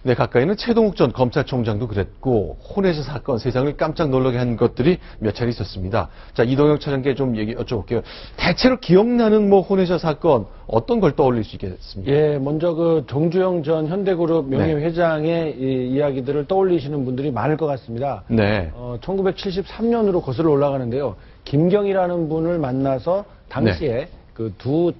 네, 가까이는 최동욱 전 검찰총장도 그랬고 혼외자 사건 세상을 깜짝 놀라게 한 것들이 몇 차례 있었습니다. 자, 이동영 차장께 좀 얘기 여쭤볼게요. 대체로 기억나는 뭐 혼외자 사건 어떤 걸 떠올릴 수 있겠습니까? 예, 먼저 그 정주영 전 현대그룹 명예회장의 이야기들을 떠올리시는 분들이 많을 것 같습니다. 네. 1973년으로 거슬러 올라가는데요. 김경이라는 분을 만나서 당시에 그 두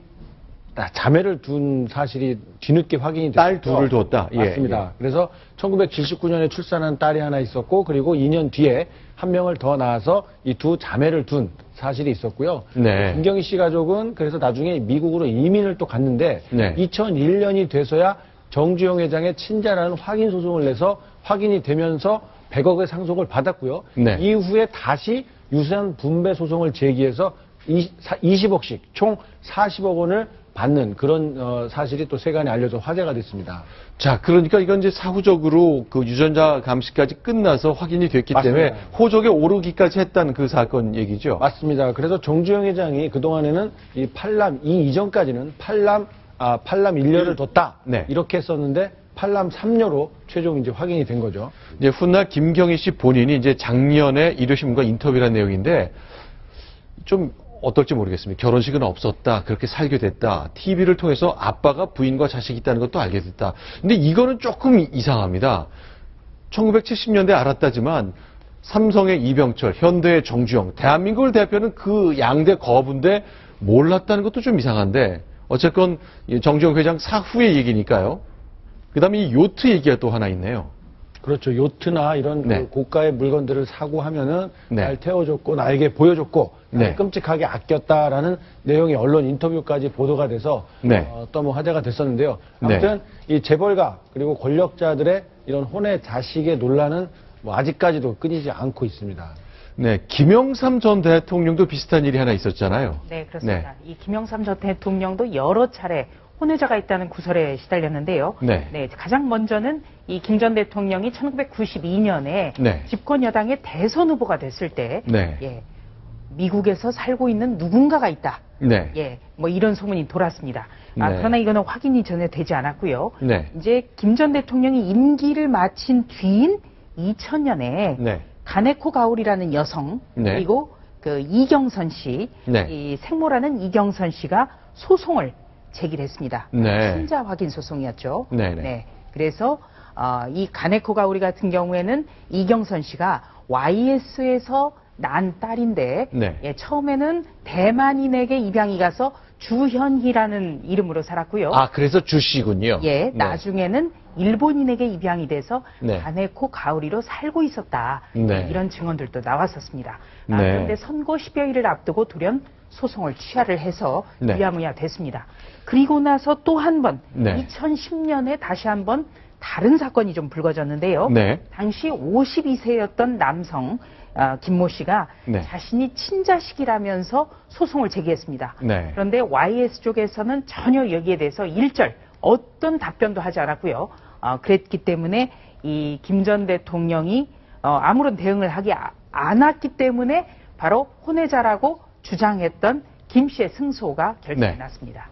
자매를 둔 사실이 뒤늦게 확인이 됐죠. 딸 둘을 뒀다. 맞습니다. 그래서 1979년에 출산한 딸이 하나 있었고, 그리고 2년 뒤에 한 명을 더 낳아서 이 두 자매를 둔 사실이 있었고요. 네. 김경희 씨 가족은 그래서 나중에 미국으로 이민을 또 갔는데, 네. 2001년이 돼서야 정주영 회장의 친자라는 확인 소송을 내서 확인이 되면서 100억의 상속을 받았고요. 네. 이후에 다시 유산 분배 소송을 제기해서 20억씩 총 40억 원을 받는 그런 사실이 또 세간에 알려져 화제가 됐습니다. 자, 그러니까 이건 이제 사후적으로 그 유전자 감시까지 끝나서 확인이 됐기 맞습니다. 때문에 호적에 오르기까지 했다는 그 사건 얘기죠. 맞습니다. 그래서 정주영 회장이 그동안에는 이 팔남, 이 이전까지는 팔남 1녀를 뒀다. 네. 이렇게 했었는데 팔남 3녀로 최종 이제 확인이 된 거죠. 이제 훗날 김경희 씨 본인이 이제 작년에 일요신문과 인터뷰한 내용인데 좀 어떨지 모르겠습니다. 결혼식은 없었다. 그렇게 살게 됐다. TV를 통해서 아빠가 부인과 자식이 있다는 것도 알게 됐다. 근데 이거는 조금 이상합니다. 1970년대 알았다지만 삼성의 이병철, 현대의 정주영, 대한민국을 대표하는 그 양대 거부인데 몰랐다는 것도 좀 이상한데 어쨌건 정주영 회장 사후의 얘기니까요. 그 다음에 이 요트 얘기가 또 하나 있네요. 그렇죠. 요트나 이런 그 고가의 물건들을 사고 하면은 날 태워줬고 나에게 보여줬고 끔찍하게 아꼈다라는 내용이 언론 인터뷰까지 보도가 돼서 또 뭐 화제가 됐었는데요. 아무튼 이 재벌가 그리고 권력자들의 이런 혼외 자식의 논란은 뭐 아직까지도 끊이지 않고 있습니다. 네, 김영삼 전 대통령도 비슷한 일이 하나 있었잖아요. 네, 그렇습니다. 이 김영삼 전 대통령도 여러 차례 혼외자가 있다는 구설에 시달렸는데요. 가장 먼저는 이 김 전 대통령이 1992년에 집권 여당의 대선 후보가 됐을 때, 미국에서 살고 있는 누군가가 있다. 뭐 이런 소문이 돌았습니다. 그러나 이거는 확인이 전혀 되지 않았고요. 이제 김 전 대통령이 임기를 마친 뒤인 2000년에 가네코 가오리라는 여성 그리고 그 이경선 씨, 이 생모라는 이경선 씨가 소송을 제기를 했습니다. 친자 확인 소송이었죠. 그래서 이 가네코 가오리 같은 경우에는 이경선 씨가 YS에서 난 딸인데 처음에는 대만인에게 입양이 가서 주현희라는 이름으로 살았고요. 아, 그래서 주 씨군요. 나중에는 일본인에게 입양이 돼서 가네코 가오리로 살고 있었다. 이런 증언들도 나왔었습니다. 그런데 선거 10여일을 앞두고 돌연 소송을 취하를 해서 유야무야 됐습니다. 그리고 나서 또 한 번 2010년에 다시 한번 다른 사건이 좀 불거졌는데요. 당시 52세였던 남성 김모 씨가 자신이 친자식이라면서 소송을 제기했습니다. 그런데 YS 쪽에서는 전혀 여기에 대해서 일절 어떤 답변도 하지 않았고요. 그랬기 때문에 이 김 전 대통령이 아무런 대응을 하지 않았기 때문에 바로 혼외자라고 주장했던 김 씨의 승소가 결정이 났습니다.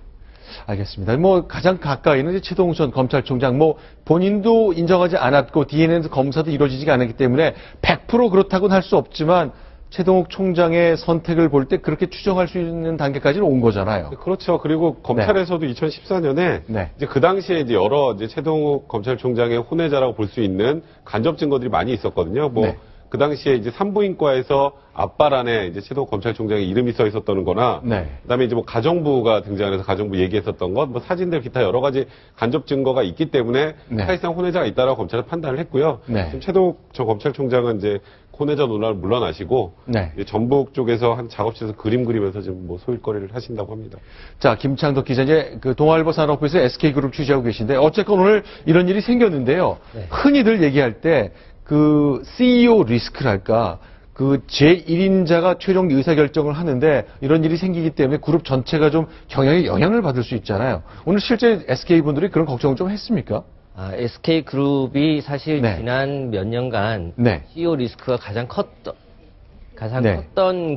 알겠습니다. 뭐 가장 가까이는 이제 최동욱 전 검찰총장 뭐 본인도 인정하지 않았고 DNA에서 검사도 이루어지지 않았기 때문에 100% 그렇다고는 할 수 없지만 최동욱 총장의 선택을 볼 때 그렇게 추정할 수 있는 단계까지는 온 거잖아요. 그렇죠. 그리고 검찰에서도 2014년에 이제 그 당시에 이제 여러 이제 최동욱 검찰총장의 혼외자라고 볼 수 있는 간접 증거들이 많이 있었거든요. 뭐 그 당시에 이제 산부인과에서 앞발안에 이제 최동욱 검찰총장의 이름이 써 있었다는 거나, 그다음에 이제 뭐 가정부가 등장해서 가정부 얘기했었던 것, 뭐 사진들 기타 여러 가지 간접 증거가 있기 때문에 사실상 혼외자가 있다라고 검찰은 판단을 했고요. 지금 최동욱 전 검찰총장은 이제 혼외자 논란을 물러나시고, 이제 전북 쪽에서 한 작업실에서 그림 그리면서 지금 뭐 소일거리를 하신다고 합니다. 자, 김창덕 기자 이제 그 동아일보 산업부에서 SK그룹 취재하고 계신데 어쨌건 오늘 이런 일이 생겼는데요. 흔히들 얘기할 때 그 CEO 리스크랄까 그 제1인자가 최종 의사결정을 하는데 이런 일이 생기기 때문에 그룹 전체가 좀 경영에 영향을 받을 수 있잖아요. 오늘 실제 SK분들이 그런 걱정을 좀 했습니까? SK그룹이 사실 지난 몇 년간 CEO 리스크가 가장 컸던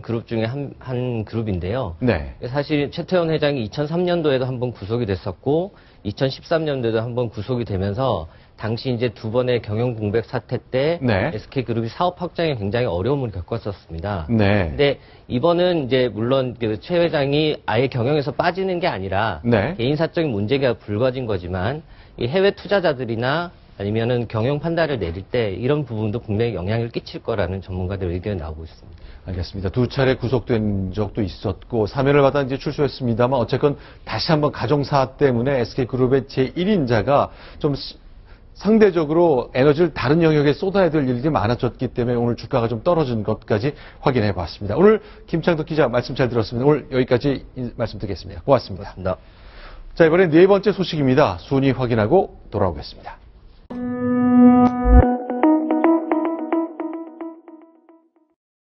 그룹 중에 한 그룹인데요. 사실 최태원 회장이 2003년도에도 한번 구속이 됐었고 2013년도에도 한번 구속이 되면서 당시 이제 두 번의 경영 공백 사태 때 네. SK그룹이 사업 확장에 굉장히 어려움을 겪었었습니다. 네. 근데 이번은 이제 물론 최 회장이 아예 경영에서 빠지는 게 아니라 네. 개인 사적인 문제가 불거진 거지만 이 해외 투자자들이나 아니면은 경영 판단을 내릴 때 이런 부분도 분명히 영향을 끼칠 거라는 전문가들 의견이 나오고 있습니다. 알겠습니다. 두 차례 구속된 적도 있었고 사면을 받아 이제 출소했습니다만 어쨌건 다시 한번 가정사 때문에 SK그룹의 제1인자가 좀 상대적으로 에너지를 다른 영역에 쏟아야 될 일들이 많아졌기 때문에 오늘 주가가 좀 떨어진 것까지 확인해 봤습니다. 오늘 김창덕 기자 말씀 잘 들었습니다. 오늘 여기까지 말씀드리겠습니다. 고맙습니다. 고맙습니다. 자, 이번엔 네 번째 소식입니다. 순위 확인하고 돌아오겠습니다.